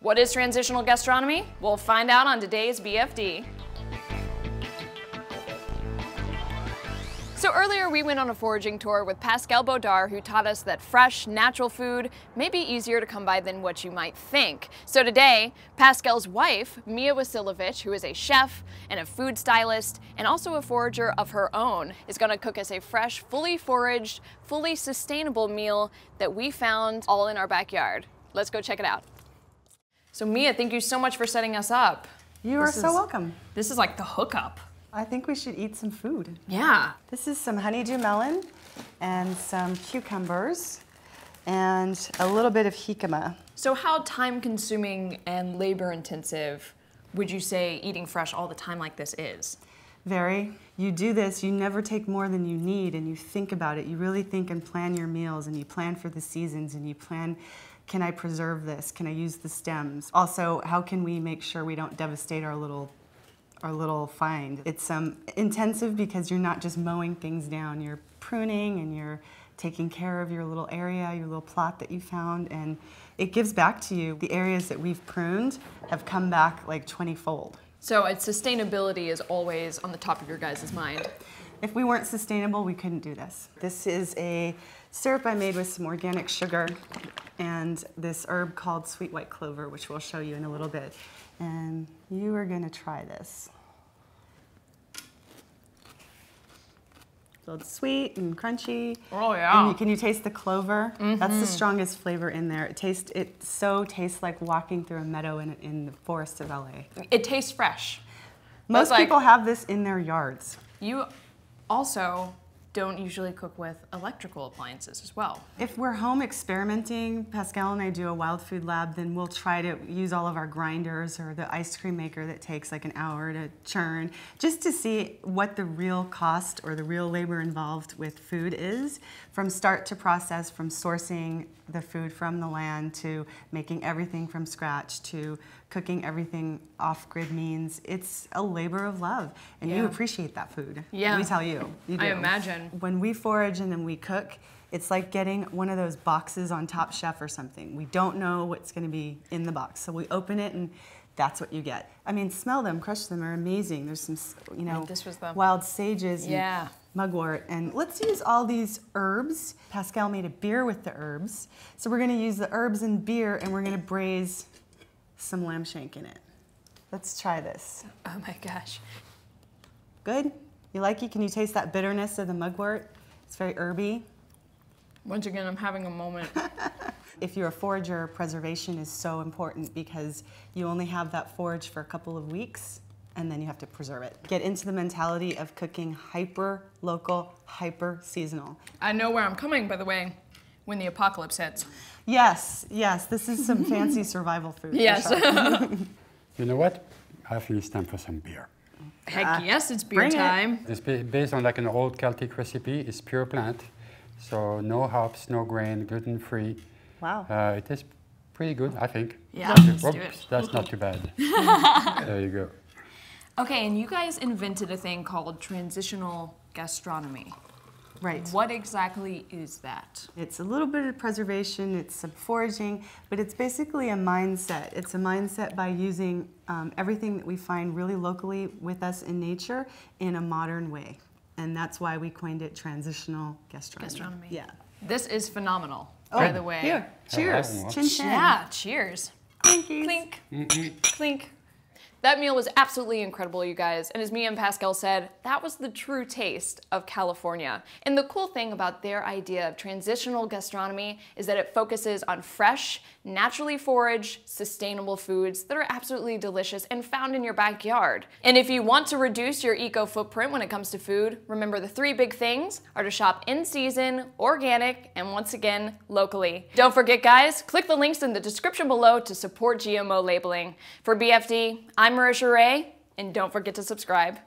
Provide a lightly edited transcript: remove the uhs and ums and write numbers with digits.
What is transitional gastronomy? We'll find out on today's BFD. So earlier we went on a foraging tour with Pascal who taught us that fresh, natural food may be easier to come by than what you might think. So today, Pascal's wife, Mia Wasilevich, who is a chef and a food stylist and also a forager of her own, is going to cook us a fresh, fully foraged, fully sustainable meal that we found all in our backyard. Let's go check it out. So Mia, thank you so much for setting us up. You are so welcome. This is like the hookup. I think we should eat some food. Yeah. This is some honeydew melon and some cucumbers and a little bit of jicama. So how time-consuming and labor-intensive would you say eating fresh all the time like this is? Very. You do this, you never take more than you need, and you think about it. You really think and plan your meals, and you plan for the seasons, and you plan, can I preserve this? Can I use the stems? Also, how can we make sure we don't devastate our little find? It's intensive because you're not just mowing things down, you're pruning and you're taking care of your little area, your little plot that you found, and it gives back to you. The areas that we've pruned have come back like 20-fold. So sustainability is always on the top of your guys' mind. If we weren't sustainable, we couldn't do this. This is a syrup I made with some organic sugar and this herb called sweet white clover, which we'll show you in a little bit. And you are going to try this. So it's sweet and crunchy. Oh yeah. And can you taste the clover? Mm-hmm. That's the strongest flavor in there. It tastes like walking through a meadow in the forests of LA. It tastes fresh. Most people have this in their yards. You also don't usually cook with electrical appliances as well. If we're home experimenting, Pascal and I do a wild food lab, then we'll try to use all of our grinders or the ice cream maker that takes like an hour to churn, just to see what the real cost or the real labor involved with food is, from start to process, from sourcing the food from the land to making everything from scratch to cooking everything off-grid means. It's a labor of love, and you appreciate that food. Yeah. Let me tell you, you do. I imagine. When we forage and then we cook, it's like getting one of those boxes on Top Chef or something. We don't know what's going to be in the box, so we open it and that's what you get. I mean, smell them, crush them, are amazing. There's some, this was the wild sages and mugwort. And let's use all these herbs. Pascal made a beer with the herbs. So we're going to use the herbs and beer, and we're going to braise some lamb shank in it. Let's try this. Oh my gosh. Good? You like it? Can you taste that bitterness of the mugwort? It's very herby. Once again, I'm having a moment. If you're a forager, preservation is so important because you only have that forage for a couple of weeks and then you have to preserve it. Get into the mentality of cooking hyper-local, hyper-seasonal. I know where I'm coming, by the way, when the apocalypse hits. Yes, yes, this is some fancy survival food. Yes. Sure. You know what? I think it's time for some beer. Heck yes, it's beer time. It's based on like an old Celtic recipe. It's pure plant, so no hops, no grain, gluten-free. Wow. It is pretty good, I think. Yeah, let's do it. That's not too bad. There you go. Okay, and you guys invented a thing called Transitional Gastronomy. Right. What exactly is that? It's a little bit of preservation, it's some foraging, but it's basically a mindset. It's a mindset by using everything that we find really locally with us in nature in a modern way. And that's why we coined it Transitional Gastronomy. Yeah. This is phenomenal, by the way. Here, cheers. Chin chin. Yeah, cheers. Clinkies. Clink, clink. That meal was absolutely incredible, you guys, and as Mia and Pascal said, that was the true taste of California. And the cool thing about their idea of transitional gastronomy is that it focuses on fresh, naturally foraged, sustainable foods that are absolutely delicious and found in your backyard. And if you want to reduce your eco footprint when it comes to food, remember the 3 big things are to shop in season, organic, and once again, locally. Don't forget, guys, click the links in the description below to support GMO labeling. For BFD, I'm Marisha Ray, and don't forget to subscribe.